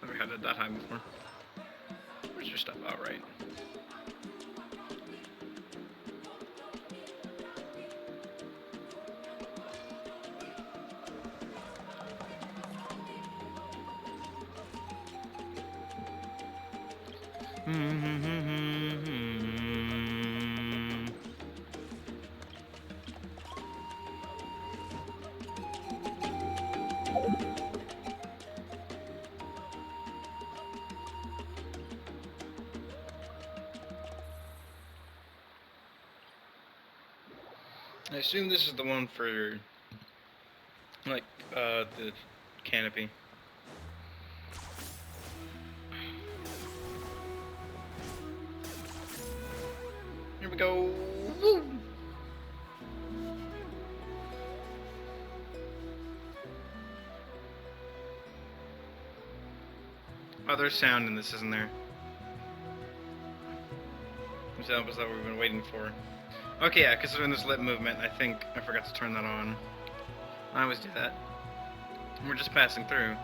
Never had it that high before. Where's your stuff? Oh, right. I assume this is the one for, like, the canopy. Here we go. Woo! Oh, there's sound and this isn't there. Which that was what we've been waiting for. Okay, yeah, considering this lip movement, I think I forgot to turn that on. I always do that. We're just passing through.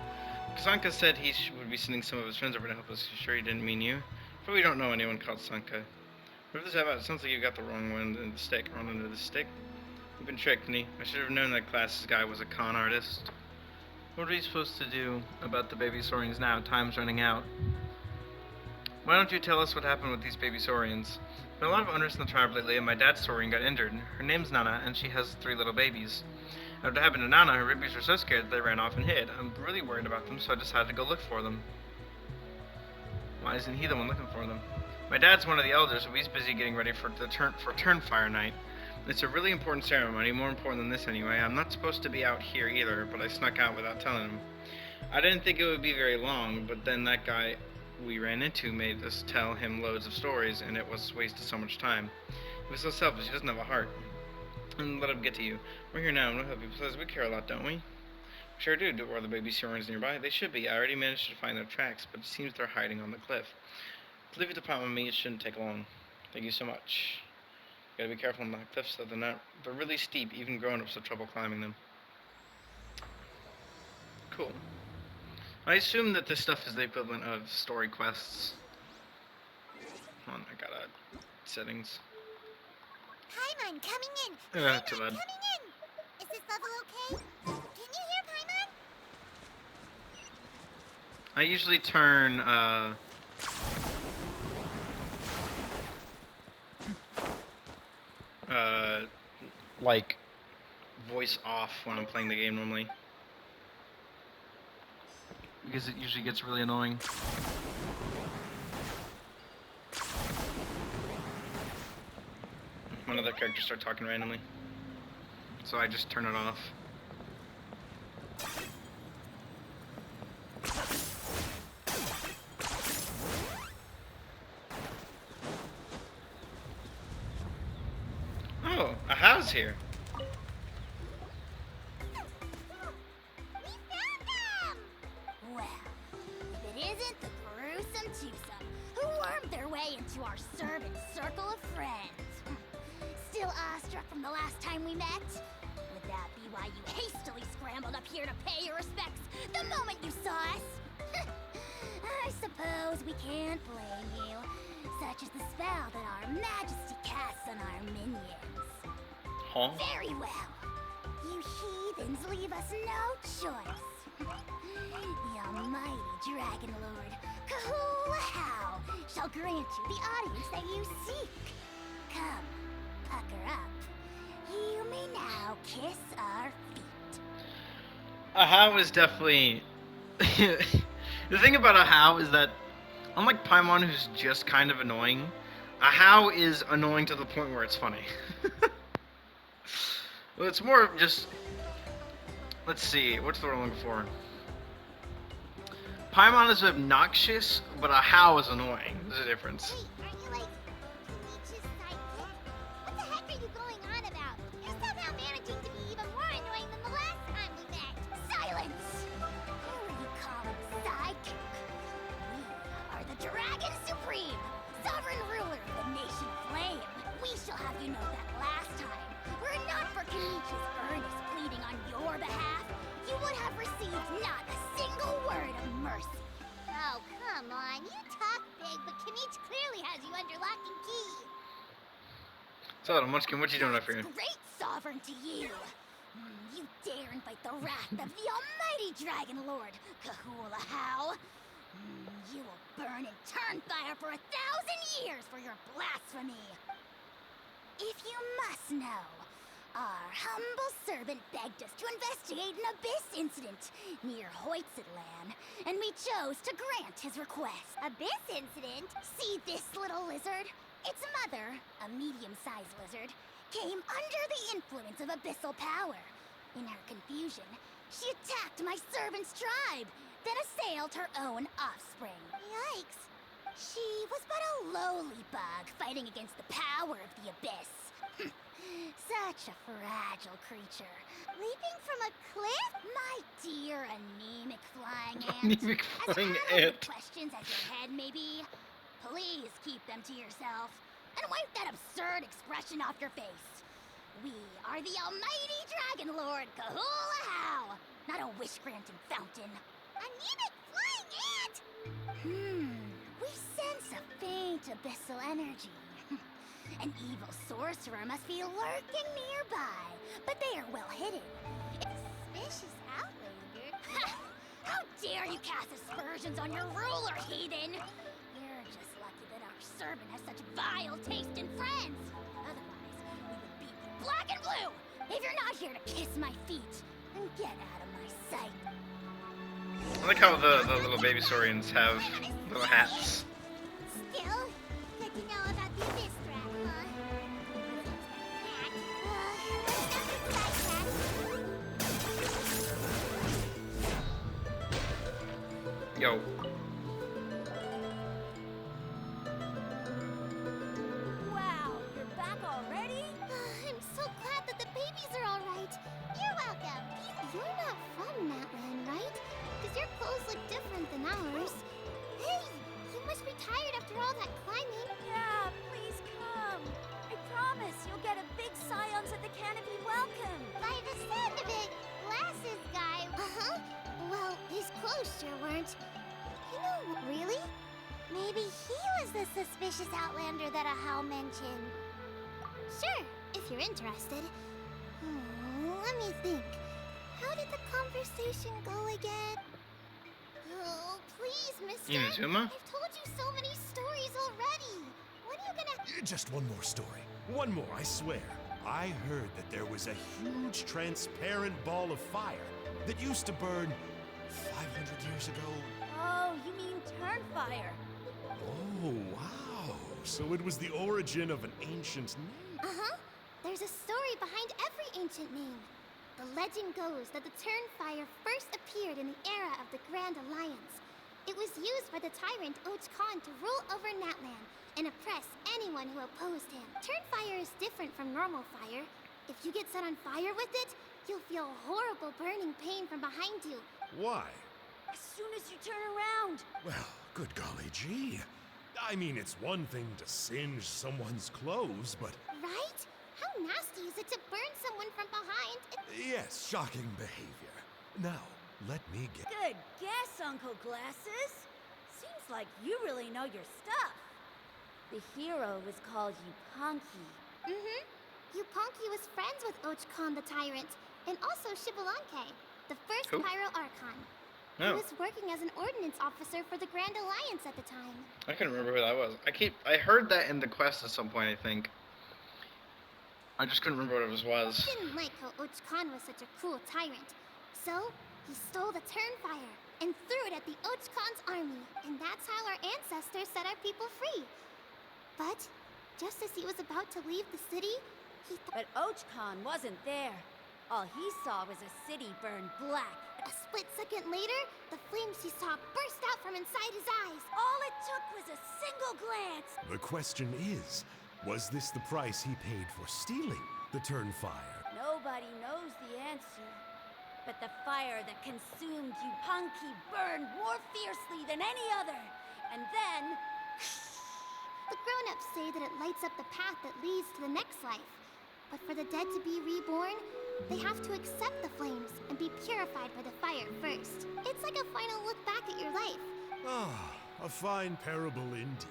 Sanka said he would be sending some of his friends over to help us. Sure he didn't mean you? But we don't know anyone called Sanka. What is this about? It sounds like you got the wrong one in the stick. Wrong under the stick? You've been tricked, Nee. I should have known that class's guy was a con artist. What are we supposed to do about the baby saurians now? Time's running out. Why don't you tell us what happened with these baby saurians? There are a lot of unrest in the tribe lately, and my dad's saurian got injured. Her name's Nana, and she has 3 little babies. After it happened to Nana, her babies were so scared that they ran off and hid. I'm really worried about them, so I decided to go look for them. Why isn't he the one looking for them? My dad's one of the elders, so he's busy getting ready for Turnfire Night. It's a really important ceremony, more important than this anyway. I'm not supposed to be out here either, but I snuck out without telling him. I didn't think it would be very long, but then that guy we ran into made us tell him loads of stories, and it was wasted so much time. He was so selfish, he doesn't have a heart. And let him get to you. We're here now, and we'll help you. Besides, we care a lot, don't we? We sure do. Are the baby saurians nearby? They should be. I already managed to find their tracks, but it seems they're hiding on the cliff. To leave it to Pop and me, it shouldn't take long. Thank you so much. You gotta be careful on the cliffs, though. They're really steep. Even grown-ups have trouble climbing them. Cool. I assume that this stuff is the equivalent of story quests. Hold on, I got settings. Paimon, coming in! Paimon, too loud. Coming in! Is this level okay? Can you hear Paimon? I usually turn, like, voice off when I'm playing the game normally. Because it usually gets really annoying. When other characters start talking randomly. So I just turn it off. Oh, a house here. Into our servant circle of friends. Still awestruck from the last time we met? Would that be why you hastily scrambled up here to pay your respects the moment you saw us? I suppose we can't blame you. Such is the spell that our majesty casts on our minions. Huh? Very well. You heathens leave us no choice. The almighty Dragon Lord, Kahula-How, shall grant you the audience that you seek. Come, pucker up. You may now kiss our feet. A how is definitely... The thing about a how is that, unlike Paimon, who's just kind of annoying, A how is annoying to the point where it's funny. Well, it's more of just. Let's see, what's the word I'm looking for? Paimon is obnoxious, but a how is annoying. There's a difference. Wait, are you like Peach's sidekick? What the heck are you going on about? You're somehow managing to be even more annoying than the last time we met. Silence! Who are you calling sidekick? We are the Dragon Supreme, sovereign ruler of the nation Flame. We shall have you know that last time, were it not for Kenichi's earnest pleading on your behalf, you would have received not a single word of mercy. Oh, come on. You talk big, but Kenichi clearly has you under lock and key. So, Munchkin, what you doing up here? Great sovereign to you. You dare invite the wrath of the almighty Dragon Lord, Kahula How. You will burn in turn fire for 1,000 years for your blasphemy. If you must know, our humble servant begged us to investigate an abyss incident near Hoytsidland, and we chose to grant his request. Abyss incident? See this little lizard? Its mother, a medium-sized lizard, came under the influence of abyssal power. In her confusion, she attacked my servant's tribe, then assailed her own offspring. Yikes. She was but a lowly bug fighting against the power of the abyss. Such a fragile creature. Leaping from a cliff? My dear anemic flying ant. Anemic flying ant. Questions as your head may be, please keep them to yourself and wipe that absurd expression off your face. We are the almighty Dragon Lord Kahula How, not a wish-granting fountain. Anemic flying ant! We sense a faint abyssal energy. An evil sorcerer must be lurking nearby, but they are well hidden. Suspicious outlander. How dare you cast aspersions on your ruler, heathen! You're just lucky that our servant has such vile taste in friends. Otherwise, we would beat you black and blue. If you're not here to kiss my feet, then get out of my sight. I like how the little baby saurians have little hats. Still, good to know about the abyss threat, huh? Yo. Wow, you're back already? I'm so glad that the babies are all right. You're welcome. You're not from Natland, right? Because your clothes look different than ours. Hey, you must be tired after all that climbing. Yeah, please come. I promise you'll get a big Scions at the Canopy welcome. By the sound of it, glasses guy. Uh-huh. Well, his clothes sure weren't. You know, really? Maybe he was the suspicious outlander that Ahau mentioned. Sure, if you're interested. Let me think. How did the conversation go again? Oh, please, mister. Inazuma? I've told you so many stories already. When are you gonna... Just one more story. One more, I swear. I heard that there was a huge transparent ball of fire that used to burn 500 years ago. Oh, you mean Turnfire. Oh, wow. So it was the origin of an ancient name. Uh-huh. There's a story behind every ancient name. The legend goes that the Turnfire first appeared in the era of the Grand Alliance. It was used by the tyrant Och Khan to rule over Natland and oppress anyone who opposed him. Turnfire is different from normal fire. If you get set on fire with it, you'll feel horrible burning pain from behind you. Why? As soon as you turn around. Well, good golly gee. I mean, it's one thing to singe someone's clothes, but... Right? How nasty is it to burn someone from behind? Yes, shocking behavior. Now, let me get... Good guess, Uncle Glasses. Seems like you really know your stuff. The hero was called Yupanqui. Mm-hmm. Yupanqui was friends with Och Khan the Tyrant, and also Shibalanke, the first Who? Pyro Archon. He No. was working as an ordnance officer for the Grand Alliance at the time. I couldn't remember who that was. I heard that in the quest at some point, I think. I just couldn't remember what it was. He didn't like how Och Khan was such a cruel tyrant. So, he stole the Turnfire and threw it at the Och Khan's army. And that's how our ancestors set our people free. But just as he was about to leave the city, he But Ochcon wasn't there. All he saw was a city burned black. A split second later, the flames he saw burst out from inside his eyes. All it took was a single glance. The question is, was this the price he paid for stealing the Turnfire? Nobody knows the answer. But the fire that consumed Yupanqui burned more fiercely than any other. And then... The grown-ups say that it lights up the path that leads to the next life. But for the dead to be reborn, they have to accept the flames and be purified by the fire first. It's like a final look back at your life. Ah, a fine parable indeed.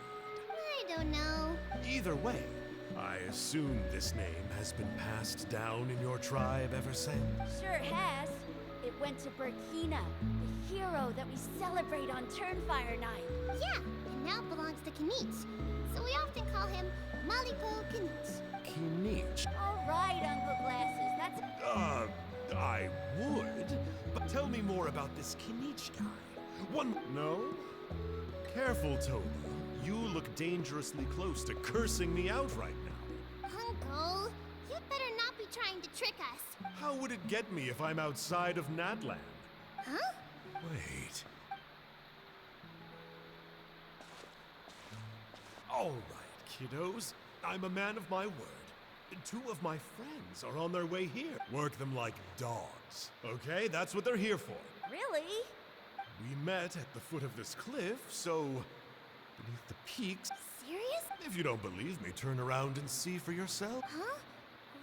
I don't know. Either way, I assume this name has been passed down in your tribe ever since. Sure has. It went to Burkina, the hero that we celebrate on Turnfire Night. Yeah, and now belongs to Kanich. So we often call him Malipo Kanich. Kinich. All right, Uncle Glasses, that's... I would, but tell me more about this Kinich guy. No? Careful, Toby. You look dangerously close to cursing me out right now. Uncle, you'd better not be trying to trick us. How would it get me if I'm outside of Natland? Huh? Wait. All right, kiddos. I'm a man of my word. 2 of my friends are on their way here. Work them like dogs. Okay, that's what they're here for. Really? We met at the foot of this cliff, so beneath the peaks. Serious? If you don't believe me, turn around and see for yourself. Huh?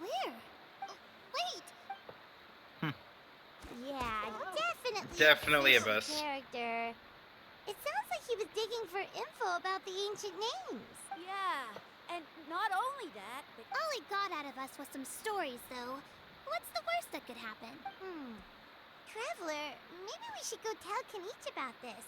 Where? Oh, wait! Yeah, Definitely a official bus. Character. It sounds like he was digging for info about the ancient names. Yeah, and not only that, but... All he got out of us was some stories, though. What's the worst that could happen? Traveler, maybe we should go tell Kanich about this.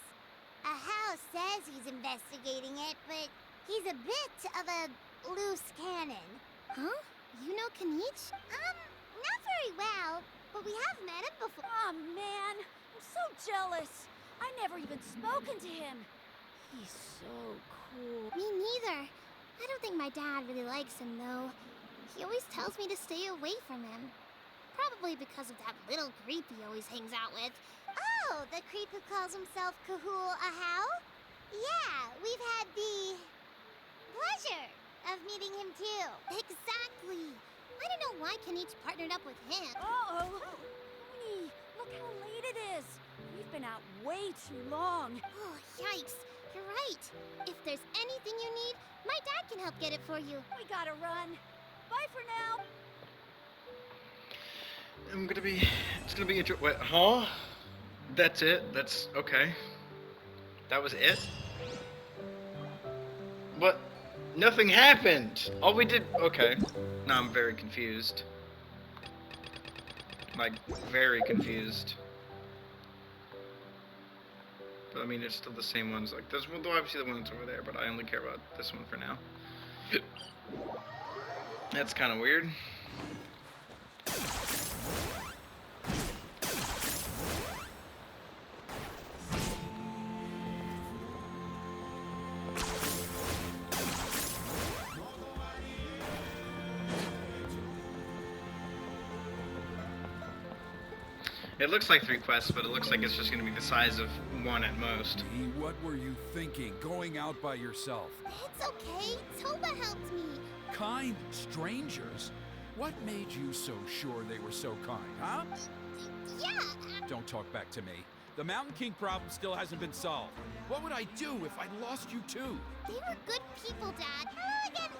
Ahau says he's investigating it, but he's a bit of a loose cannon. Huh? You know Kanich? Not very well, but we have met him before. Oh, man, I'm so jealous. I never even spoken to him. He's so cool. Me neither. I don't think my dad really likes him, though. He always tells me to stay away from him. Probably because of that little creep he always hangs out with. Oh, the creep who calls himself Kahul Ahau? Yeah, we've had the pleasure of meeting him too. Exactly. I don't know why Kanich partnered up with him. Uh-oh. Honey, look how late it is. We've been out way too long. Oh, yikes. You're right. If there's anything you need, my dad can help get it for you. We gotta run. Bye for now. It's gonna be wait, huh? That's it? That's okay. That was it? What? Nothing happened! All we did, okay. Now I'm very confused. Like, very confused. But I mean, it's still the same ones. Like, there's obviously the ones over there, but I only care about this one for now. That's kind of weird. It looks like 3 quests, but it looks like it's just going to be the size of 1 at most. What were you thinking, going out by yourself? It's okay. Toba helped me. Kind strangers? What made you so sure they were so kind, huh? Yeah. Don't talk back to me. The Mountain King problem still hasn't been solved. What would I do if I lost you too? They were good people, Dad. Hello again,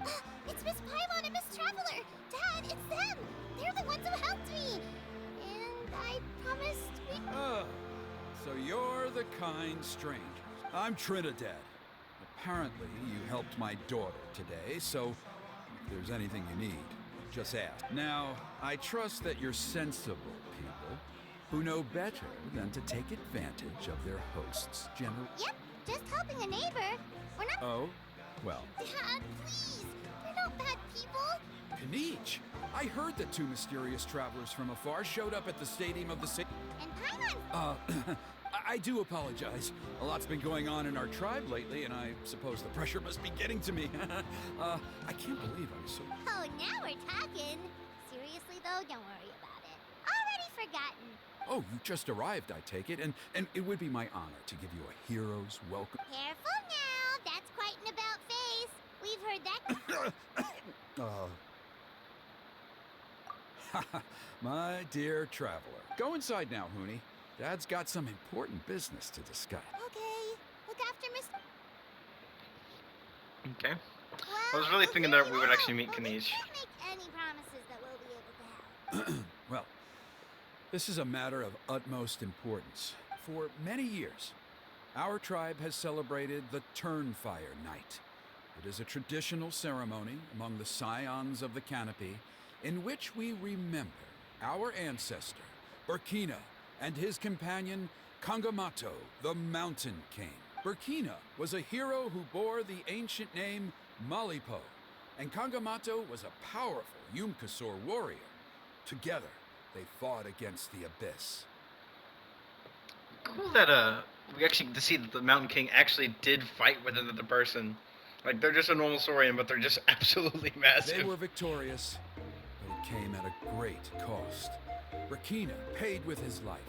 honey. It's Miss Paimon and Miss Traveler. Dad, it's them. They're the ones who helped me. And I promised we... Oh, so you're the kind stranger. I'm Trinidad. Apparently, you helped my daughter today, so if there's anything you need, just ask. Now, I trust that you're sensible people who know better than to take advantage of their host's general... Yep, just helping a neighbor. We're not... Oh? Well... Dad, please. We're not bad people. Kanich! I heard that 2 mysterious travelers from afar showed up at the stadium of the city. And Paimon... I do apologize. A lot's been going on in our tribe lately, and I suppose the pressure must be getting to me. I can't believe I was so... Oh, now we're talking. Seriously, though, don't worry about it. Already forgotten. Oh, you just arrived, I take it, and it would be my honor to give you a hero's welcome. Careful now. That's quite an about face. We've heard that. My dear traveler. Go inside now, Hoonie. Dad's got some important business to discuss. Okay. Look after Miss... Okay. Well, I was really we'll thinking figure that it we would out, actually meet but we Kanish. can't make any promises that we'll be able to have. Well, this is a matter of utmost importance. For many years, our tribe has celebrated the Turnfire Night. It is a traditional ceremony among the Scions of the Canopy in which we remember our ancestor, Burkina, and his companion, Kangamato, the Mountain King. Burkina was a hero who bore the ancient name Malipo, and Kangamato was a powerful Yumkasor warrior. Together, they fought against the Abyss. Cool that we actually get to see that the Mountain King actually did fight with another person. Like, they're just a normal Saurian, but they're just absolutely massive. They were victorious, but it came at a great cost. Burkina paid with his life.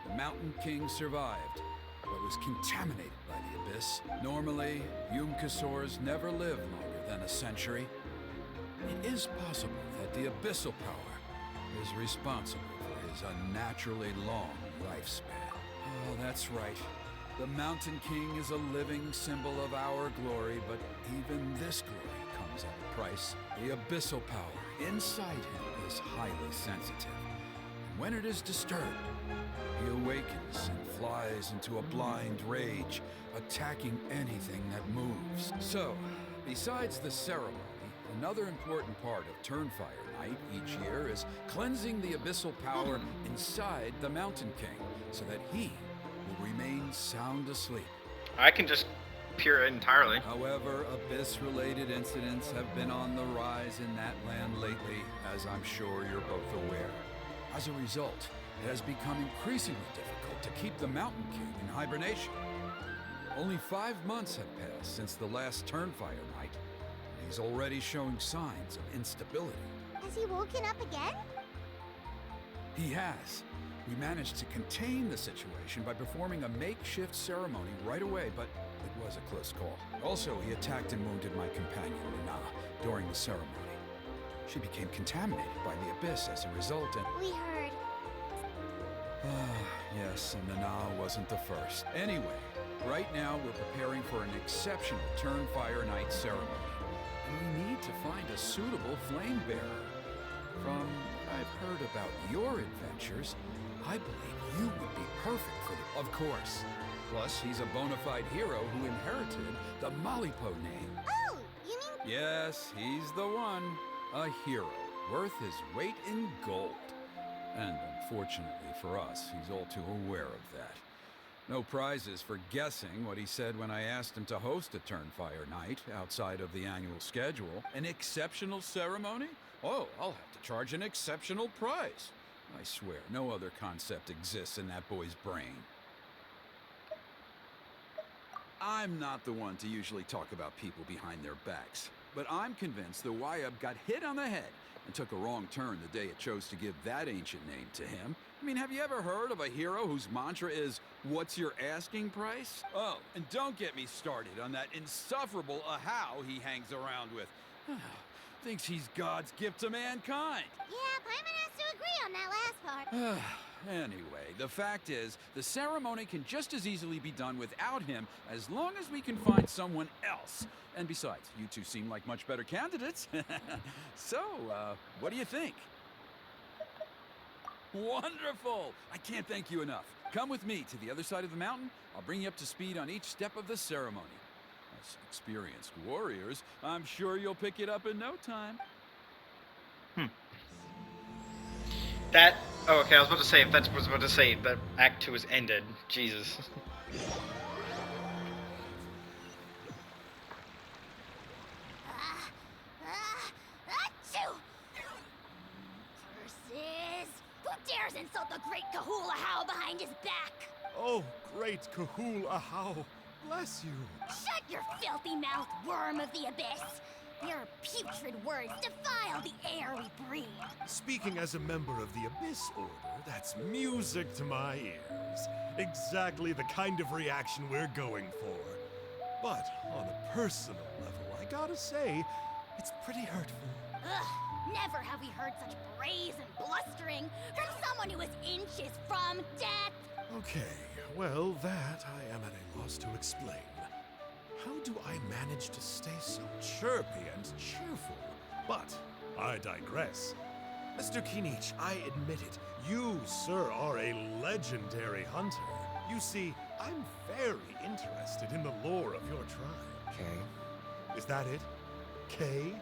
The Mountain King survived, but was contaminated by the Abyss. Normally, Yumkasors never live longer than a century. It is possible that the Abyssal power is responsible for his unnaturally long lifespan. Oh, that's right. The Mountain King is a living symbol of our glory, but even this glory comes at a price. The abyssal power inside him is highly sensitive. And when it is disturbed, he awakens and flies into a blind rage, attacking anything that moves. So, besides the ceremony, another important part of Turnfire Night each year is cleansing the abyssal power inside the Mountain King, so that he will remain sound asleep. I can just pure it entirely. However, Abyss-related incidents have been on the rise in that land lately, as I'm sure you're both aware. As a result, it has become increasingly difficult to keep the Mountain King in hibernation. Only 5 months have passed since the last Turnfire Night, and he's already showing signs of instability. Has he woken up again? He has. We managed to contain the situation by performing a makeshift ceremony right away, but it was a close call. Also, he attacked and wounded my companion, Nana, during the ceremony. She became contaminated by the Abyss as a result, and... We heard. Yes, and Nana wasn't the first. Anyway, right now we're preparing for an exceptional Turnfire Night ceremony. And we need to find a suitable flame bearer. From what I've heard about your adventures, I believe you would be perfect for the... Of course. Plus, he's a bona fide hero who inherited the Malipo name. Oh, you mean... Yes, he's the one. A hero, worth his weight in gold. And unfortunately for us, he's all too aware of that. No prizes for guessing what he said when I asked him to host a Turnfire Night outside of the annual schedule. An exceptional ceremony? Oh, I'll have to charge an exceptional price. I swear, no other concept exists in that boy's brain. I'm not the one to usually talk about people behind their backs, but I'm convinced the Wyab got hit on the head and took a wrong turn the day it chose to give that ancient name to him. I mean, have you ever heard of a hero whose mantra is, "What's your asking price?" Oh, and don't get me started on that insufferable Ahau he hangs around with. Thinks he's God's gift to mankind. Yeah, Paimon has to agree on that last part. Anyway, the fact is, the ceremony can just as easily be done without him as long as we can find someone else. And besides, you two seem like much better candidates. So, what do you think? Wonderful! I can't thank you enough. Come with me to the other side of the mountain. I'll bring you up to speed on each step of the ceremony. As experienced warriors, I'm sure you'll pick it up in no time. That... Oh, okay, I was about to say, if that was about to say that Act 2 is ended. Jesus. Achoo! Curses! Who dares insult the great Kahula How behind his back? Oh, great Kahul Ahau bless you. Shut your filthy mouth, worm of the abyss! Your putrid words defile the air we breathe. Speaking as a member of the Abyss Order, that's music to my ears. Exactly the kind of reaction we're going for. But on a personal level, I gotta say, it's pretty hurtful. Ugh, never have we heard such brazen blustering from someone who is inches from death! Okay, well, that I am at a loss to explain. How do I manage to stay so chirpy and cheerful? But I digress. Mr. Kinich, I admit it, you, sir, are a legendary hunter. You see, I'm very interested in the lore of your tribe. Okay. Is that it? Kay?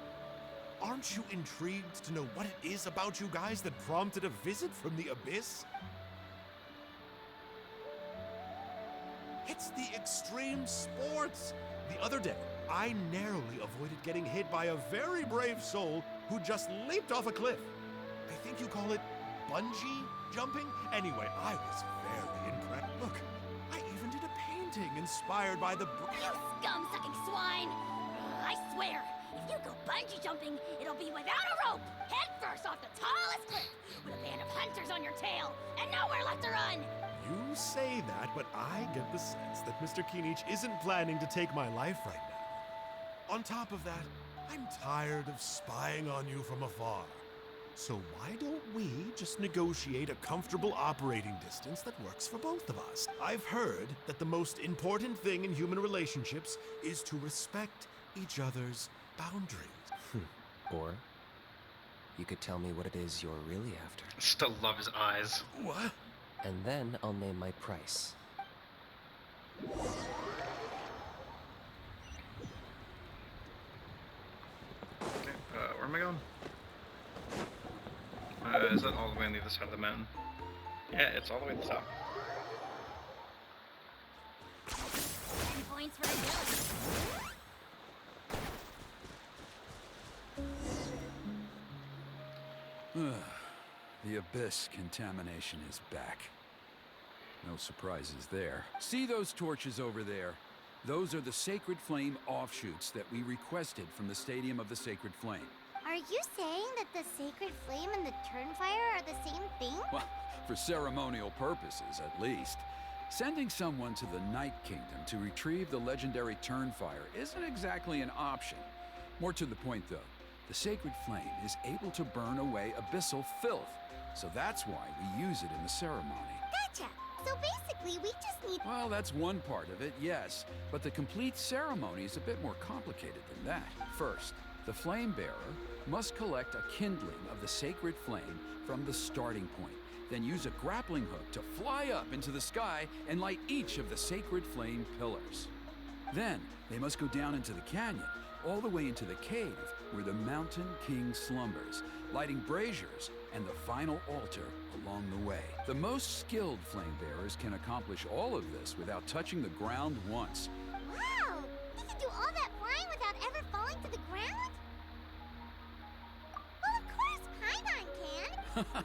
Aren't you intrigued to know what it is about you guys that prompted a visit from the Abyss? It's the extreme sports! The other day, I narrowly avoided getting hit by a very brave soul who just leaped off a cliff. I think you call it bungee jumping? Anyway, I was very impressed. Look, I even did a painting inspired by the... You scum-sucking swine! I swear, if you go bungee jumping, it'll be without a rope, head first off the tallest cliff, with a band of hunters on your tail, and nowhere left to run! You say that, but I get the sense that Mr. Kinich isn't planning to take my life right now. On top of that, I'm tired of spying on you from afar. So why don't we just negotiate a comfortable operating distance that works for both of us? I've heard that the most important thing in human relationships is to respect each other's boundaries. Or you could tell me what it is you're really after. Still love his eyes. What? And then I'll name my price. Okay, where am I going? Is that all the way on the other side of the mountain? Yeah, it's all the way at the top. 10 points for agility. The Abyss contamination is back. No surprises there. See those torches over there? Those are the Sacred Flame offshoots that we requested from the Stadium of the Sacred Flame. Are you saying that the Sacred Flame and the Turnfire are the same thing? Well, for ceremonial purposes, at least. Sending someone to the Night Kingdom to retrieve the legendary Turnfire isn't exactly an option. More to the point, though, the Sacred Flame is able to burn away abyssal filth, so that's why we use it in the ceremony. Gotcha! So basically, we just need... Well, that's one part of it, yes, but the complete ceremony is a bit more complicated than that. First, the Flame Bearer must collect a kindling of the Sacred Flame from the starting point, then use a grappling hook to fly up into the sky and light each of the Sacred Flame pillars. Then, they must go down into the canyon, all the way into the cave where the Mountain King slumbers, lighting braziers and the final altar along the way. The most skilled flame bearers can accomplish all of this without touching the ground once. Wow! You can do all that flying without ever falling to the ground? Well, of course Paimon can!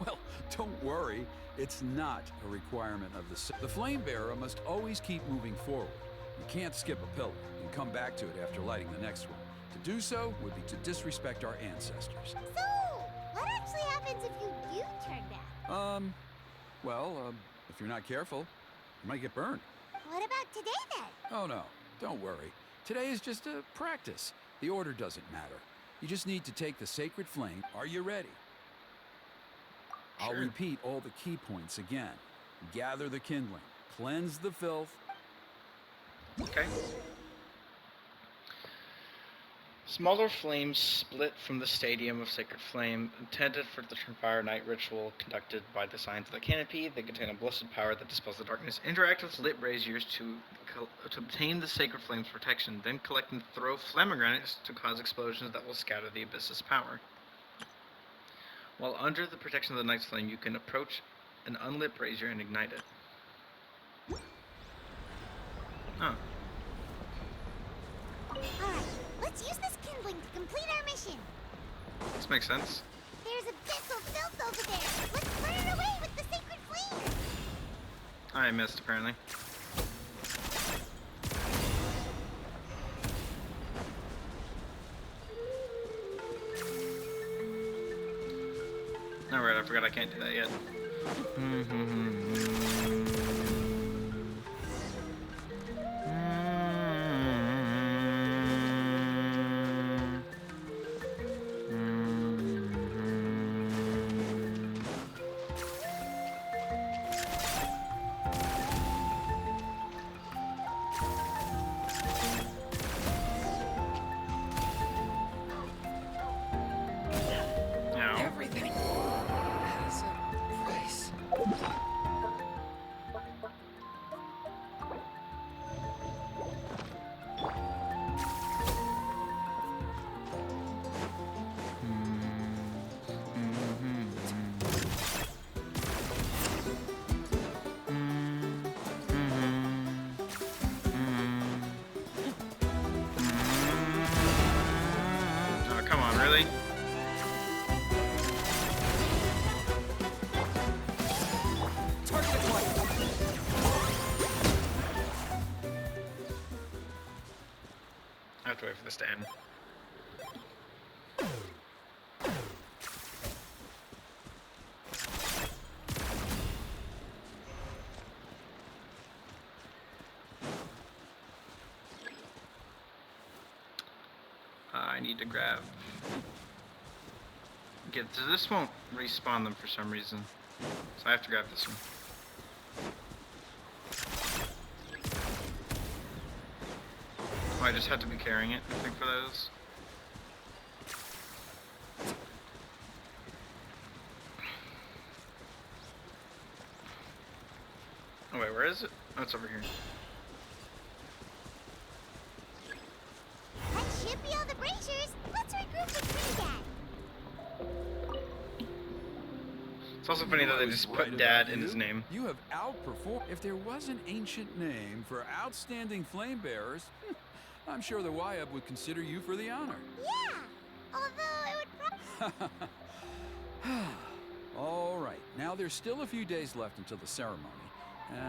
Well, don't worry. It's not a requirement of the flame bearer must always keep moving forward. You can't skip a pillar and come back to it after lighting the next one. To do so would be to disrespect our ancestors. So, what actually happens if you do turn back? If you're not careful, you might get burned. What about today then? Oh no, don't worry. Today is just a practice. The order doesn't matter. You just need to take the sacred flame. Are you ready? I'll Sure. repeat all the key points again. Gather the kindling, cleanse the filth. Okay. Smaller flames split from the Stadium of Sacred Flame, intended for the Turnfire Night ritual conducted by the Signs of the Canopy. They contain a blessed power that dispels the darkness. Interact with lit braziers to obtain the Sacred Flame's protection, then collect and throw flammogranites to cause explosions that will scatter the Abyss's power. While under the protection of the Night's Flame, you can approach an unlit brazier and ignite it. Oh. Alright, let's use this kindling to complete our mission. This makes sense. There's abyssal filth over there. Let's burn it away with the sacred flame. I missed, apparently. Oh, right, I forgot I can't do that yet. Now, Everything has a price. oh, come on, really? Target acquired. I have to wait for this to end. I need to grab. Okay, so this won't respawn them for some reason, so I have to grab this one. Oh, I just have to be carrying it, I think, for those. Oh wait, where is it? Oh, it's over here. That should be all the braziers. Let's regroup with Granddad. It's also funny that I they was just right put Dad about in his you. name. You have outperformed. If there was an ancient name for outstanding flame bearers, I'm sure the Wyab would consider you for the honor. Yeah. Although it would probably... All right, now there's still a few days left until the ceremony,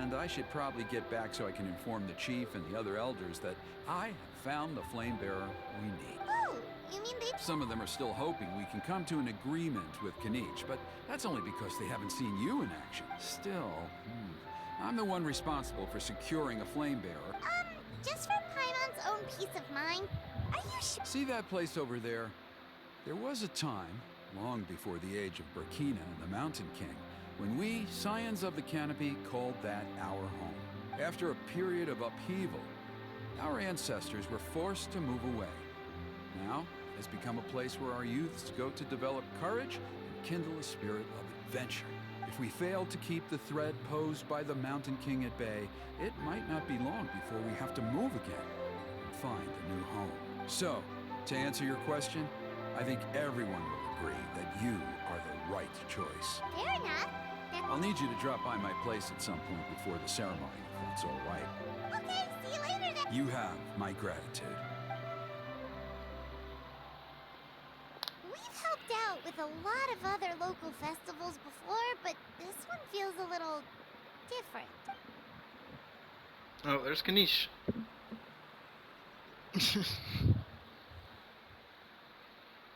and I should probably get back so I can inform the chief and the other elders that I have found the flame bearer we need. Oh, you mean they... Some of them are still hoping we can come to an agreement with Kinich, but that's only because they haven't seen you in action. Still, I'm the one responsible for securing a flame bearer. Just for Paimon's own peace of mind, are you sure? See that place over there? There was a time, long before the age of Burkina and the Mountain King, when we, Scions of the Canopy, called that our home. After a period of upheaval, our ancestors were forced to move away. Now, it has become a place where our youths go to develop courage and kindle a spirit of adventure. If we fail to keep the threat posed by the Mountain King at bay, it might not be long before we have to move again and find a new home. So, to answer your question, I think everyone will agree that you are the right choice. Fair enough. I'll need you to drop by my place at some point before the ceremony, if that's all right. Okay, see you later then. You have my gratitude. We've helped out with a lot of other local festivals before, but this one feels a little different. Oh, there's Kanish.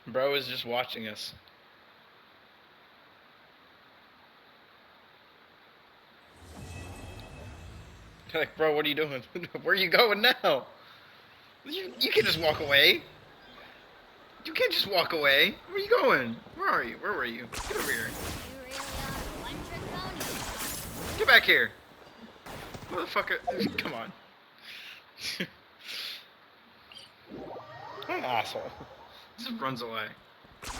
Bro is just watching us. Like, bro, what are you doing? Where are you going now? You can't just walk away. You can't just walk away. Where are you going? Where are you? Where were you? Get over here. You really are one trick pony. Get back here. Motherfucker. Come on. What an asshole. Just runs away. 10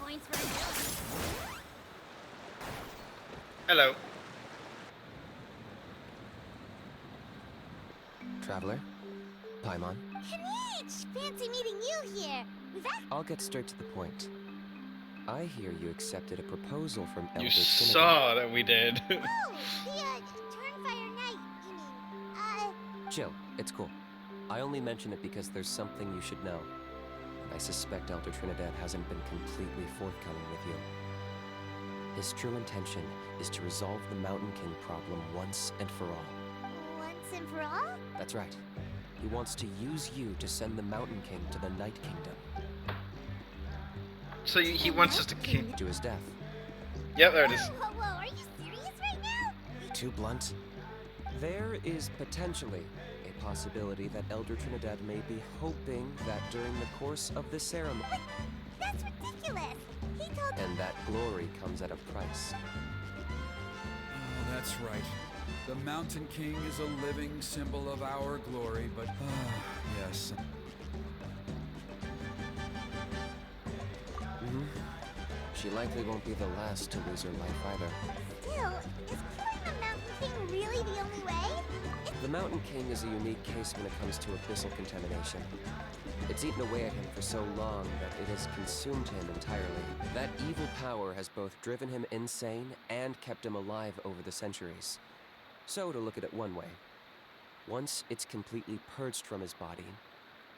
points for agility. Hello. Traveler? Paimon? Kinich! Fancy meeting you here. We've asked... I'll get straight to the point. I hear you accepted a proposal from Elder You Trinidad. saw that we did. Oh, the, Turnfire Knight, you mean. Chill, it's cool. I only mention it because there's something you should know. And I suspect Elder Trinidad hasn't been completely forthcoming with you. His true intention is to resolve the Mountain King problem once and for all. Once and for all? That's right. He wants to use you to send the Mountain King to the Night Kingdom. So he wants us to To his death. Yep, there it is. Whoa, are you serious right now? Too blunt? There is potentially a possibility that Elder Trinidad may be hoping that during the course of the ceremony, That's ridiculous. He told and that glory comes at a price. Oh, that's right. The Mountain King is a living symbol of our glory, but yes. She likely won't be the last to lose her life either. Still, is killing the Mountain King really the only way? The Mountain King is a unique case when it comes to abyssal contamination. It's eaten away at him for so long that it has consumed him entirely. That evil power has both driven him insane and kept him alive over the centuries. So, to look at it one way, once it's completely purged from his body,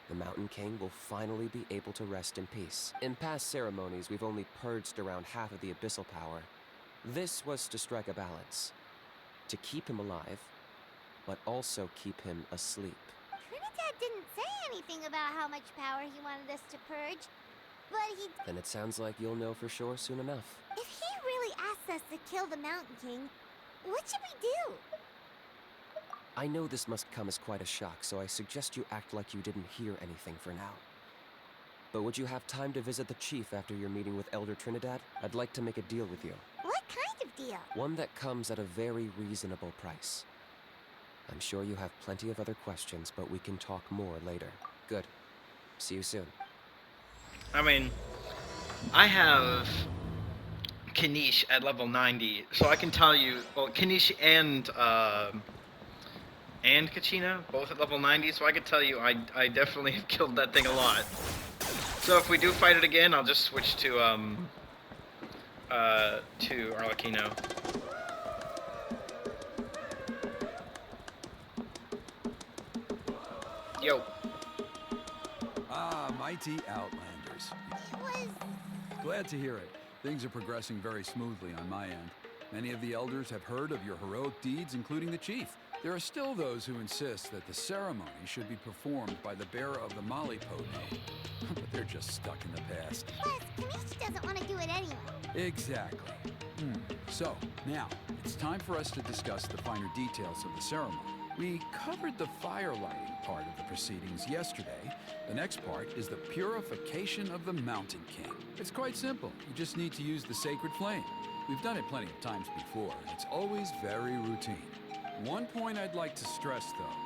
the Mountain King will finally be able to rest in peace. In past ceremonies, we've only purged around half of the abyssal power. This was to strike a balance. To keep him alive, but also keep him asleep. Trinidad didn't say anything about how much power he wanted us to purge, but he... Then it sounds like you'll know for sure soon enough. If he really asks us to kill the Mountain King, what should we do? I know this must come as quite a shock, so I suggest you act like you didn't hear anything for now. But would you have time to visit the chief after your meeting with Elder Trinidad? I'd like to make a deal with you. What kind of deal? One that comes at a very reasonable price. I'm sure you have plenty of other questions, but we can talk more later. Good. See you soon. I mean, I have Kanish at level 90, so I can tell you, well, Kanish and Kachina, both at level 90, so I can tell you I definitely have killed that thing a lot. So if we do fight it again, I'll just switch to Arlecchino. Yo. Ah, mighty Outlanders. It was... Glad to hear it. Things are progressing very smoothly on my end. Many of the elders have heard of your heroic deeds, including the chief. There are still those who insist that the ceremony should be performed by the bearer of the Malipo node. But they're just stuck in the past. Plus, Kanish doesn't want to do it anyway. Exactly. So, now, it's time for us to discuss the finer details of the ceremony. We covered the firelighting part of the proceedings yesterday. The next part is the purification of the Mountain King. It's quite simple. You just need to use the sacred flame. We've done it plenty of times before, and it's always very routine. One point I'd like to stress, though,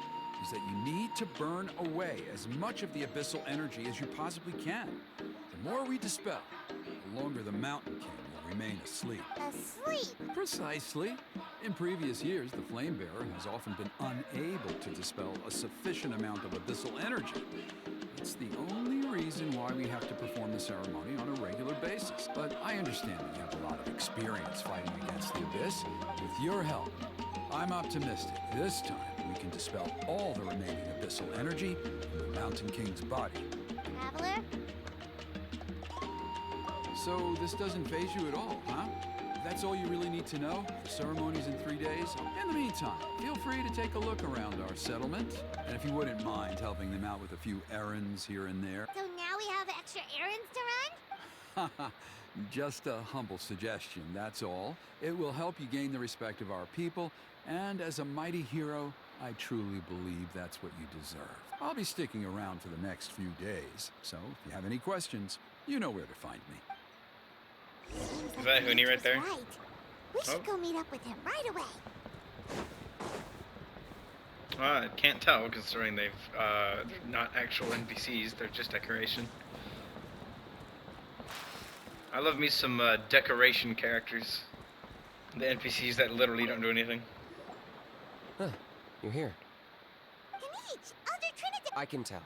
is that you need to burn away as much of the abyssal energy as you possibly can. The more we dispel, the longer the Mountain King will remain asleep. Asleep? Precisely. In previous years, the Flame Bearer has often been unable to dispel a sufficient amount of abyssal energy. It's the only reason why we have to perform the ceremony on a regular basis. But I understand that you have a lot of experience fighting against the Abyss. With your help, I'm optimistic this time we can dispel all the remaining abyssal energy from the Mountain King's body. Traveler? So this doesn't phase you at all, huh? That's all you really need to know? The ceremony's in 3 days? In the meantime, feel free to take a look around our settlement. And if you wouldn't mind helping them out with a few errands here and there. So now we have extra errands to run? Just a humble suggestion, that's all. It will help you gain the respect of our people, and as a mighty hero, I truly believe that's what you deserve. I'll be sticking around for the next few days, so if you have any questions, you know where to find me. Seems Is that Kanish Huni right was there? Right. We should Oh. go meet up with him right away. I can't tell considering they're not actual NPCs, they're just decoration. I love me some decoration characters. The NPCs that literally don't do anything. Huh, you're here. Kanish, Elder Trinidad. I can tell.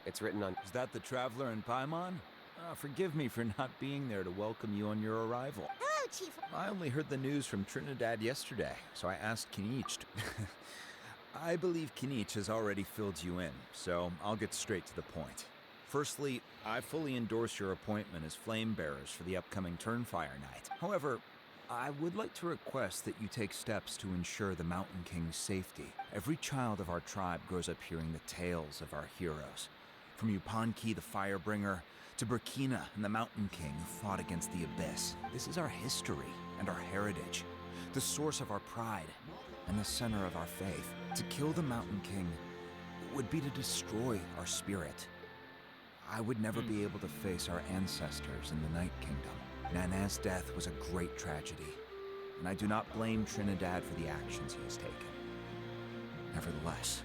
It's written on... Is that the Traveler in Paimon? Forgive me for not being there to welcome you on your arrival. Hello, Chief. I only heard the news from Trinidad yesterday, so I asked Kinich to... I believe Kinich has already filled you in, so I'll get straight to the point. Firstly, I fully endorse your appointment as flame bearers for the upcoming Turnfire Night. However, I would like to request that you take steps to ensure the Mountain King's safety. Every child of our tribe grows up hearing the tales of our heroes. From Yupanqui the Firebringer, to Burkina and the Mountain King who fought against the Abyss. This is our history and our heritage, the source of our pride, and the center of our faith. To kill the Mountain King would be to destroy our spirit. I would never be able to face our ancestors in the Night Kingdom. Nana's death was a great tragedy, and I do not blame Trinidad for the actions he has taken. Nevertheless,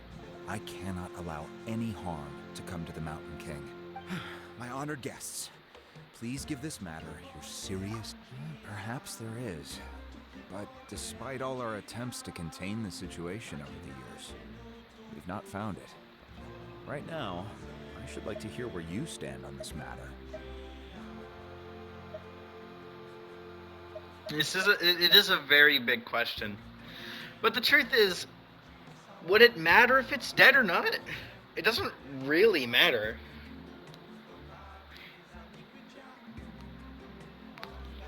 I cannot allow any harm to come to the Mountain King. My honored guests, please give this matter your serious... Perhaps there is, but despite all our attempts to contain the situation over the years, we've not found it. Right now, I should like to hear where you stand on this matter. It is a very big question. But the truth is, would it matter if it's dead or not? It doesn't really matter.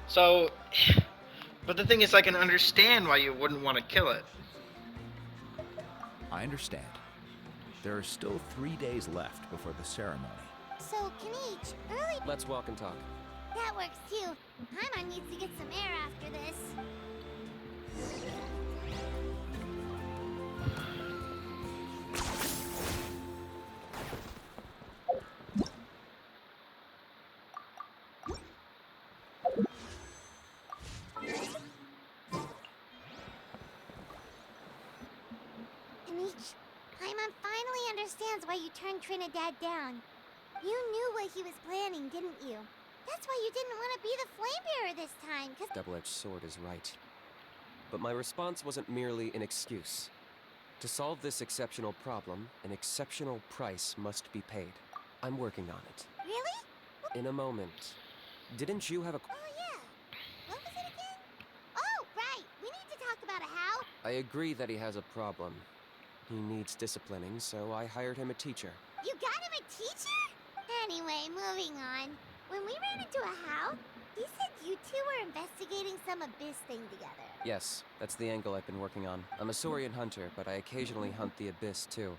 So, but the thing is, I can understand why you wouldn't want to kill it. I understand. There are still 3 days left before the ceremony. So, Kanich, early... Let's walk and talk. That works too. Paimon needs to get some air after this. Kanich, Paimon finally understands why you turned Trinidad down. You knew what he was planning, didn't you? That's why you didn't want to be the Flamebearer this time, 'cause... Double-edged sword is right. But my response wasn't merely an excuse. To solve this exceptional problem, an exceptional price must be paid. I'm working on it. Really? In a moment. Didn't you have a... Oh, yeah. What was it again? Oh, right. We need to talk about a how. I agree that he has a problem. He needs disciplining, so I hired him a teacher. You got him a teacher? Anyway, moving on. When we ran into a how, he said you two were investigating some abyss thing together. Yes, that's the angle I've been working on. I'm a Saurian hunter, but I occasionally hunt the abyss too.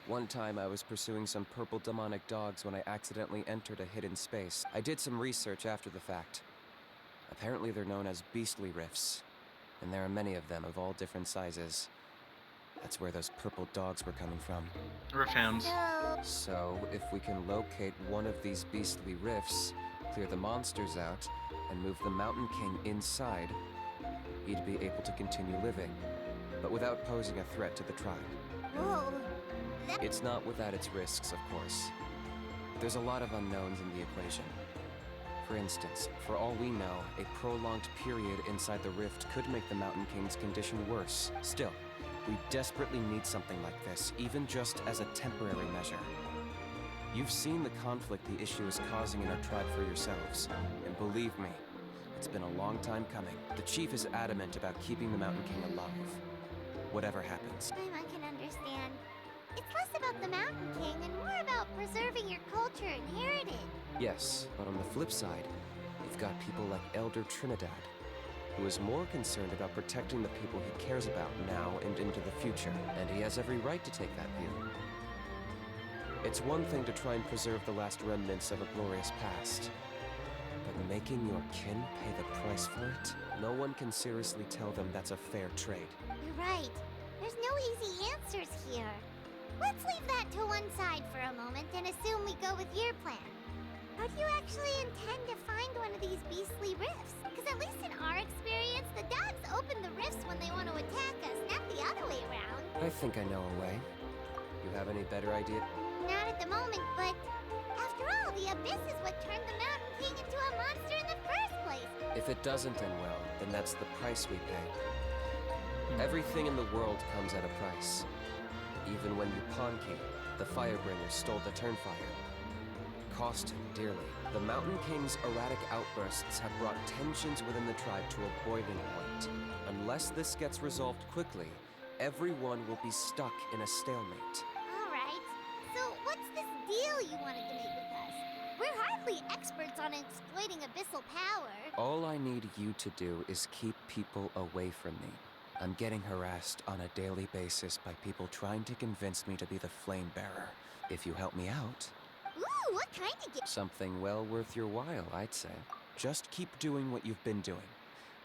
One time I was pursuing some purple demonic dogs when I accidentally entered a hidden space. I did some research after the fact. Apparently they're known as beastly rifts, and there are many of them of all different sizes. That's where those purple dogs were coming from. Rifthounds. So, if we can locate one of these beastly rifts, clear the monsters out, and move the Mountain King inside, he'd be able to continue living, but without posing a threat to the tribe. Whoa. It's not without its risks, of course. There's a lot of unknowns in the equation. For instance, for all we know, a prolonged period inside the rift could make the Mountain King's condition worse. Still, we desperately need something like this, even just as a temporary measure. You've seen the conflict the issue is causing in our tribe for yourselves, and believe me, it's been a long time coming. The chief is adamant about keeping the Mountain King alive, whatever happens. Paimon can understand. It's less about the Mountain King and more about preserving your culture and heritage. Yes, but on the flip side, you've got people like Elder Trinidad, who is more concerned about protecting the people he cares about now and into the future, and he has every right to take that view. It's one thing to try and preserve the last remnants of a glorious past, but making your kin pay the price for it? No one can seriously tell them that's a fair trade. You're right. There's no easy answers here. Let's leave that to one side for a moment and assume we go with your plan. How do you actually intend to find one of these beastly rifts? Because at least in our experience, the dogs open the rifts when they want to attack us, not the other way around. I think I know a way. You have any better idea? Not at the moment, but after all, the abyss is what turned the Mountain King into a monster in the first place. If it doesn't end well, then that's the price we pay. Everything in the world comes at a price. Even when Yupanqui, the Firebringer, stole the Turnfire. Cost him dearly. The Mountain King's erratic outbursts have brought tensions within the tribe to a boiling point. Unless this gets resolved quickly, everyone will be stuck in a stalemate. All right. So what's this deal you wanted to make with us? We're hardly practically experts on exploiting abyssal power. All I need you to do is keep people away from me. I'm getting harassed on a daily basis by people trying to convince me to be the flame bearer. If you help me out, Ooh, what kind of gift? something well worth your while, I'd say. Just keep doing what you've been doing.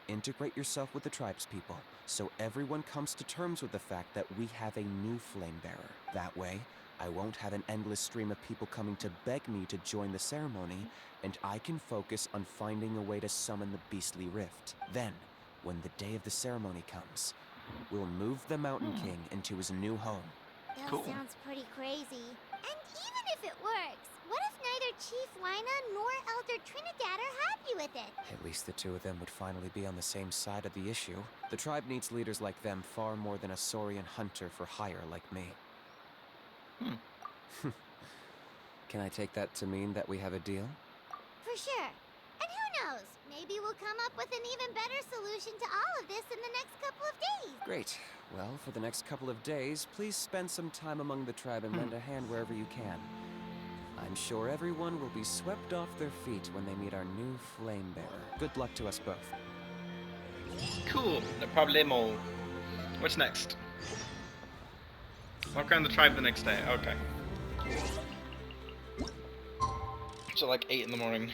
Integrate yourself with the tribespeople, so everyone comes to terms with the fact that we have a new flame bearer. That way, I won't have an endless stream of people coming to beg me to join the ceremony, and I can focus on finding a way to summon the beastly rift. Then, when the day of the ceremony comes, we'll move the Mountain King into his new home. That Cool. sounds pretty crazy. And even if it works, what if neither Chief Lina nor Elder Trinidad are happy with it? At least the two of them would finally be on the same side of the issue. The tribe needs leaders like them far more than a Saurian hunter for hire like me. Can I take that to mean that we have a deal? For sure. And who knows? Maybe we'll come up with an even better solution to all of this in the next couple of days. Great. Well, for the next couple of days, please spend some time among the tribe and lend a hand wherever you can. I'm sure everyone will be swept off their feet when they meet our new flame bearer. Good luck to us both. Cool. No problemo. What's next? Walk around the tribe the next day. Okay. So like 8 in the morning.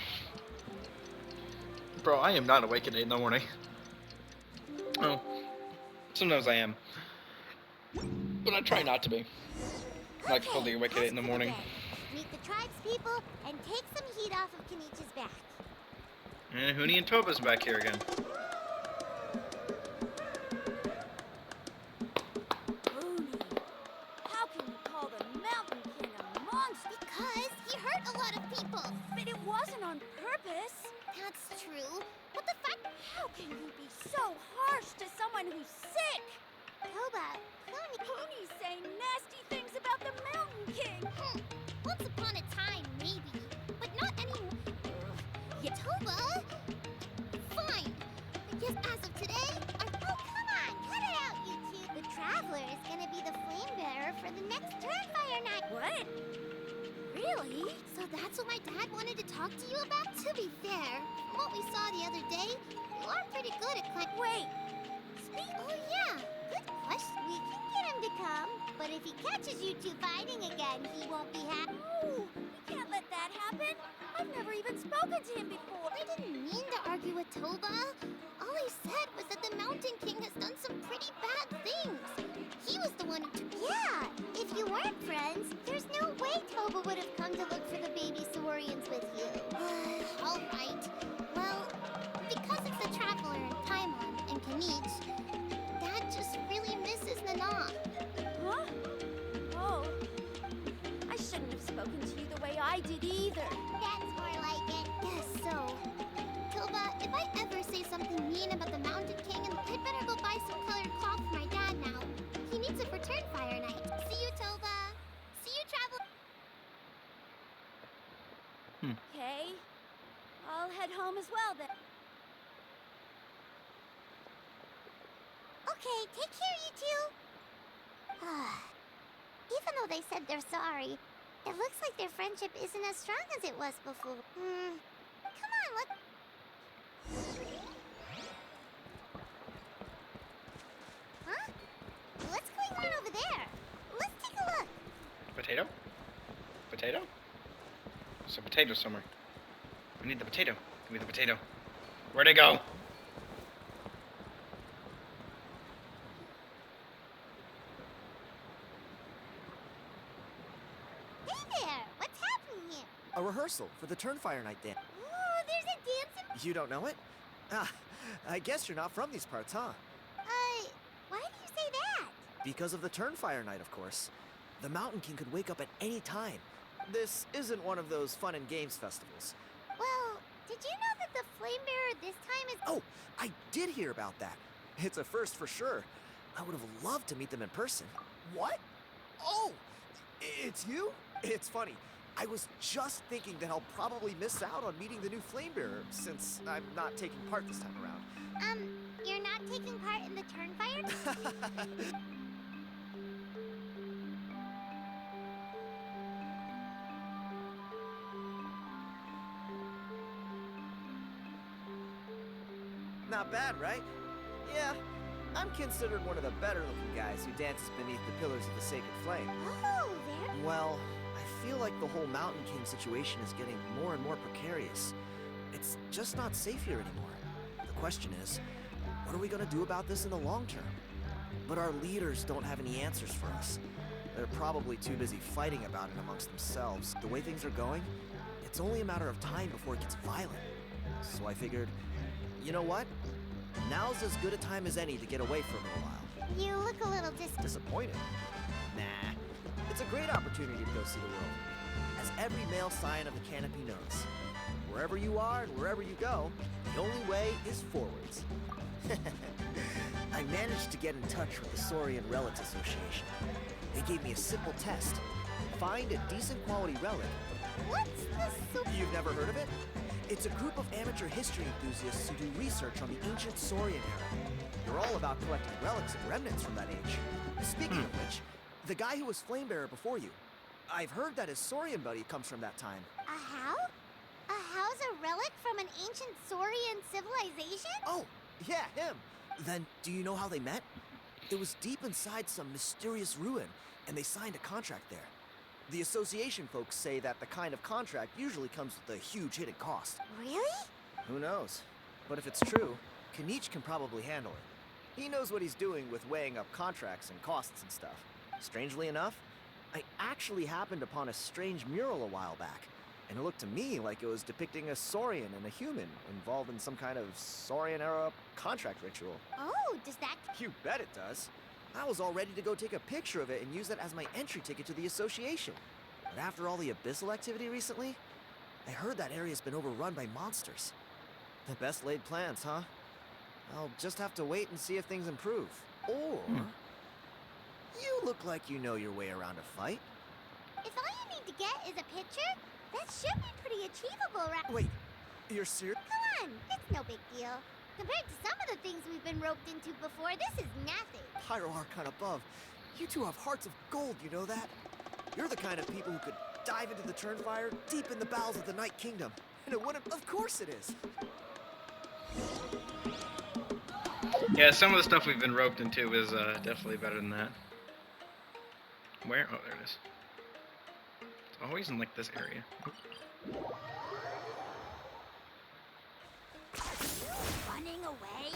Bro, I am not awake at 8 in the morning. Oh. Sometimes I am. But I try not to be. Like fully awake at 8 in the morning. Meet the tribespeople and take some heat off of Kenichi's back. And Huni and Toba's back here again. Rooney, how can you call the Mountain King a monster? Because he hurt a lot of people. But it wasn't on purpose. That's true. What the fuck? How can you be so harsh to someone who's sick? Toba, Clooney. Rooney's saying nasty things about the Mountain King. Once upon a time, maybe. But not anymore. Yeah, Toba? Fine. I guess as of today, oh, come on. Cut it out, you two. The Traveler is gonna be the flame bearer for the next Turnfire night. What? Really? So that's what my dad wanted to talk to you about? To be fair, from what we saw the other day, you are pretty good at climbing. Wait. Oh yeah, good question. We can get him to come, but if he catches you two fighting again, he won't be happy. No, we can't let that happen. I've never even spoken to him before. I didn't mean to argue with Toba. All I said was that the Mountain King has done some pretty bad things. He was the one who took... Yeah, if you weren't friends, there's no way Toba would have come to look for the baby Saurians with you. All right. Well, because it's the Traveler and Paimon and Kanich, Dad just really misses Nana. Huh? Oh. I shouldn't have spoken to you the way I did either. That's more like it. Guess so. Toba, if I ever say something mean about the Mountain King, I'd better go buy some colored cloth for my dad now. He needs it for Turnfire night. See you, Toba. See you, Traveler. Okay. I'll head home as well then. Okay, take care, you two. Even though they said they're sorry, it looks like their friendship isn't as strong as it was before. Come on, let's... Huh? What's going on over there? Let's take a look. Potato? Potato? There's a potato somewhere. We need the potato. Give me the potato. Where'd it go? Hey there! What's happening here? A rehearsal for the Turnfire Night dance. Oh, there's a dancing... You don't know it? Ah, I guess you're not from these parts, huh? Why do you say that? Because of the Turnfire Night, of course. The Mountain King could wake up at any time. This isn't one of those fun and games festivals. Well, did you know that the Flame Bearer this time is... Oh, I did hear about that. It's a first for sure. I would have loved to meet them in person. What? Oh, it's you? It's funny. I was just thinking that I'll probably miss out on meeting the new Flame Bearer since I'm not taking part this time around. You're not taking part in the Turnfire? Not bad, right? Yeah, I'm considered one of the better-looking guys who dances beneath the pillars of the Sacred Flame. Oh, there. Well, I feel like the whole Mountain King situation is getting more and more precarious. It's just not safe here anymore. The question is, what are we gonna do about this in the long term? But our leaders don't have any answers for us. They're probably too busy fighting about it amongst themselves. The way things are going, it's only a matter of time before it gets violent. So I figured, you know what? Now's as good a time as any to get away for a little while. You look a little Disappointed? Nah. It's a great opportunity to go see the world. As every male scion of the Canopy knows, wherever you are and wherever you go, the only way is forwards. I managed to get in touch with the Saurian Relics Association. They gave me a simple test. Find a decent quality relic. What's the You've never heard of it? It's a group of amateur history enthusiasts who do research on the ancient Saurian era. They're all about collecting relics and remnants from that age. Speaking of which, the guy who was Flamebearer before you, I've heard that his Saurian buddy comes from that time. A how? A how's a relic from an ancient Saurian civilization? Oh, yeah, him. Then, do you know how they met? It was deep inside some mysterious ruin, and they signed a contract there. The association folks say that the kind of contract usually comes with a huge hidden cost. Really? Who knows? But if it's true, Kinich can probably handle it. He knows what he's doing with weighing up contracts and costs and stuff. Strangely enough, I actually happened upon a strange mural a while back, and it looked to me like it was depicting a Saurian and a human involved in some kind of Saurian-era contract ritual. Oh, does that... You bet it does. I was all ready to go take a picture of it and use it as my entry ticket to the association. But after all the abyssal activity recently, I heard that area's been overrun by monsters. The best laid plans, huh? I'll just have to wait and see if things improve. Or... You look like you know your way around a fight. If all you need to get is a picture, that should be pretty achievable, right? Wait, you're serious? Come on, it's no big deal. Compared to some of the things we've been roped into before, this is nothing. Pyro Archon above. You two have hearts of gold, you know that? You're the kind of people who could dive into the Turnfire deep in the bowels of the Night Kingdom. And it wouldn't... Of course it is! Yeah, some of the stuff we've been roped into is definitely better than that. Where? Oh, there it is. It's always in, like, this area. Running away?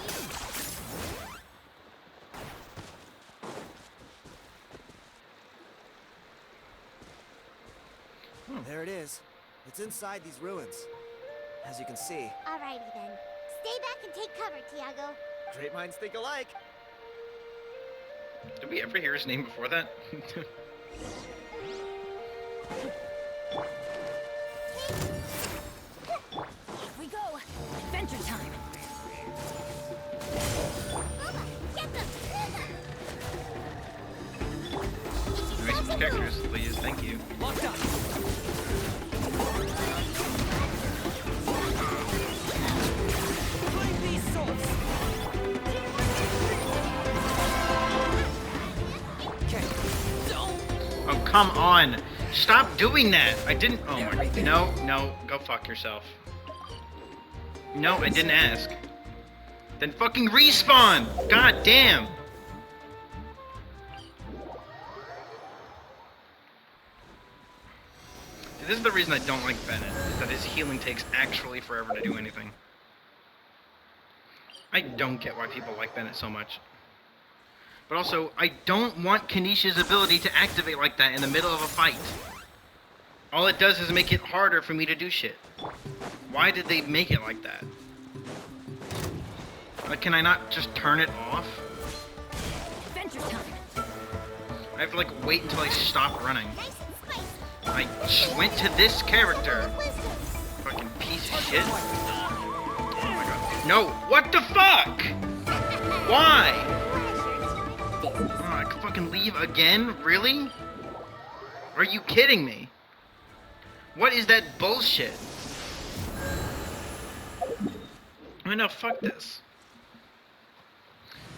There it is. It's inside these ruins. As you can see. Alrighty then. Stay back and take cover, Tiago. Great minds think alike. Did we ever hear his name before that? Here we go. Adventure time. Bubba, get them! Give me some characters, please. Thank you. Locked up. Find these souls. Okay. Oh, come on! Stop doing that! I didn't. Oh my. No, no. Go fuck yourself. No, I didn't ask. Then fucking respawn! God damn! This is the reason I don't like Bennett, is that his healing takes actually forever to do anything. I don't get why people like Bennett so much. But also, I don't want Kanish's ability to activate like that in the middle of a fight. All it does is make it harder for me to do shit. Why did they make it like that? Like, can I not just turn it off? Adventure time. I have to, like, wait until I stop running. Nice and spicy. I went to this character. Fucking piece of shit. Oh my god. No! What the fuck? Why? Oh, I could fucking leave again? Really? Are you kidding me? What is that bullshit? I know, fuck this.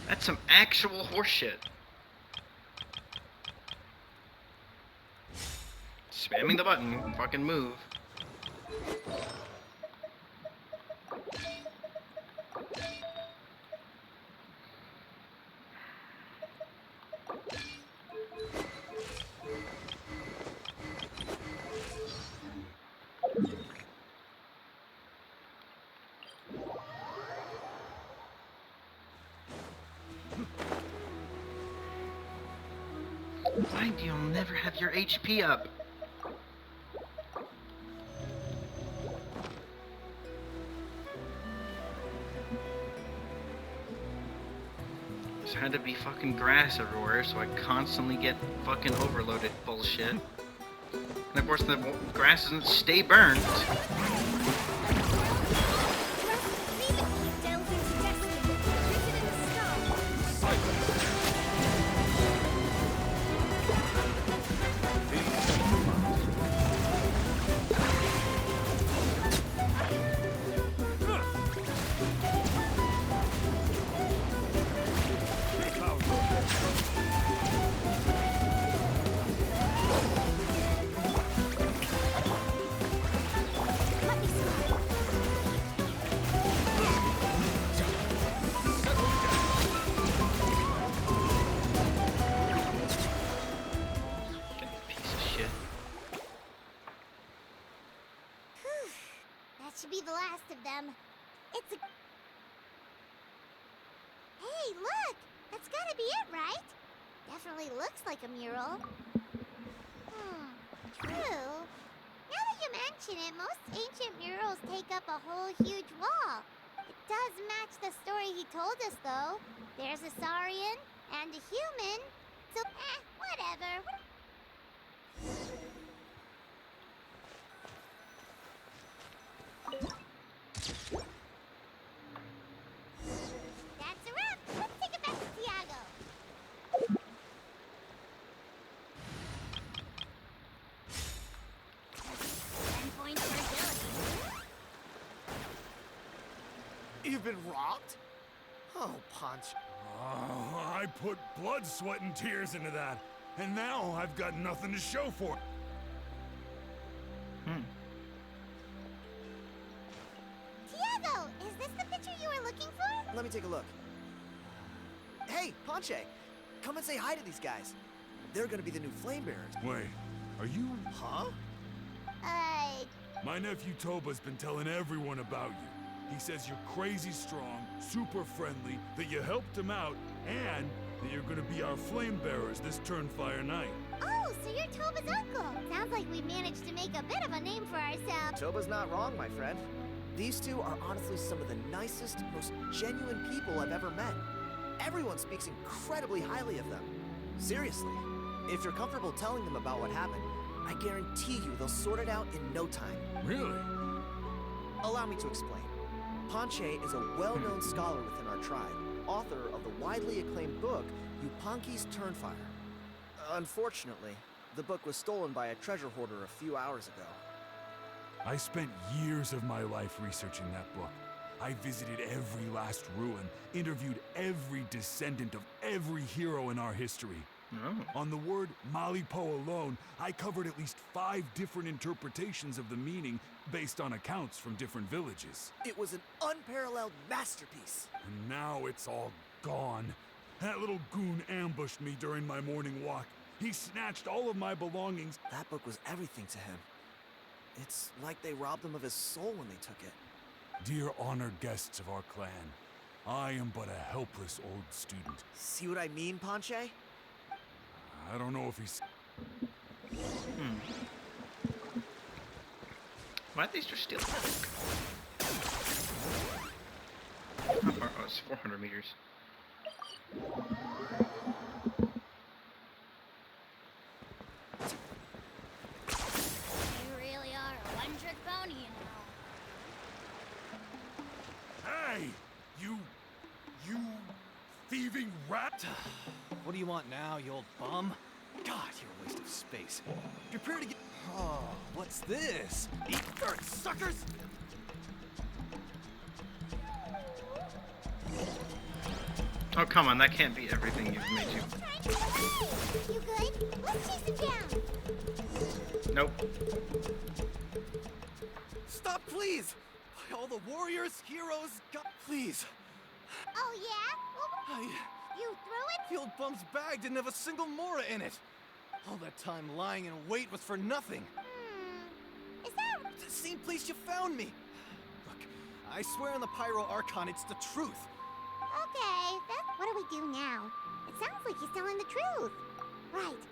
That's some actual horseshit. Spamming the button, fucking move. Why do you never have your HP up? There had to be fucking grass everywhere, so I constantly get fucking overloaded bullshit. And of course the grass doesn't stay burnt. That should be the last of them. It's a... Hey, look! That's gotta be it, right? Definitely looks like a mural. True. Now that you mention it, most ancient murals take up a whole huge wall. It does match the story he told us, though. There's a Saurian and a human. So, whatever. That's a wrap. Let's take it back to Tiago. 10 points for agility. You've been robbed? Oh, Punch. Oh, I put blood, sweat, and tears into that, and now I've got nothing to show for it. Tiago, is this the picture you were looking for? Let me take a look. Hey, Ponche, come and say hi to these guys. They're gonna be the new flame bearers. Wait, are you? Huh? My nephew Toba's been telling everyone about you. He says you're crazy strong, super friendly, that you helped him out, and that you're gonna be our flame bearers this Turnfire night. Oh, so you're Toba's uncle. Sounds like we managed to make a bit of a name for ourselves. Toba's not wrong, my friend. These two are honestly some of the nicest, most genuine people I've ever met. Everyone speaks incredibly highly of them. Seriously, if you're comfortable telling them about what happened, I guarantee you they'll sort it out in no time. Really? Allow me to explain. Ponche is a well-known scholar within our tribe, author of the widely acclaimed book, Yupanqui's Turnfire. Unfortunately, the book was stolen by a treasure hoarder a few hours ago. I spent years of my life researching that book. I visited every last ruin, interviewed every descendant of every hero in our history. Oh. On the word Malipo alone, I covered at least 5 different interpretations of the meaning based on accounts from different villages. It was an unparalleled masterpiece. And now it's all gone. That little goon ambushed me during my morning walk. He snatched all of my belongings. That book was everything to him. It's like they robbed him of his soul when they took it. Dear honored guests of our clan, I am but a helpless old student. See what I mean, Ponche? I don't know if he's... Why did these just steal the book? How far? Oh, it's 400 meters. You really are a one-trick pony, you know. Hey! You thieving rat! What do you want now, you old bum? God, you're a waste of space. Prepare to get... Oh, what's this? Eat dirt, suckers! Oh, come on, that can't be everything you've made you. Trying to get away. You good? Let's chase him down. Nope. Stop, please! By all the warriors, heroes, God, please. Oh, yeah? I... You threw it? The old bum's bag didn't have a single Mora in it. All that time lying in wait was for nothing. Is that... Scene, please, you found me. Look, I swear on the Pyro Archon, it's the truth. Okay, what do we do now? It sounds like he's telling the truth. Right,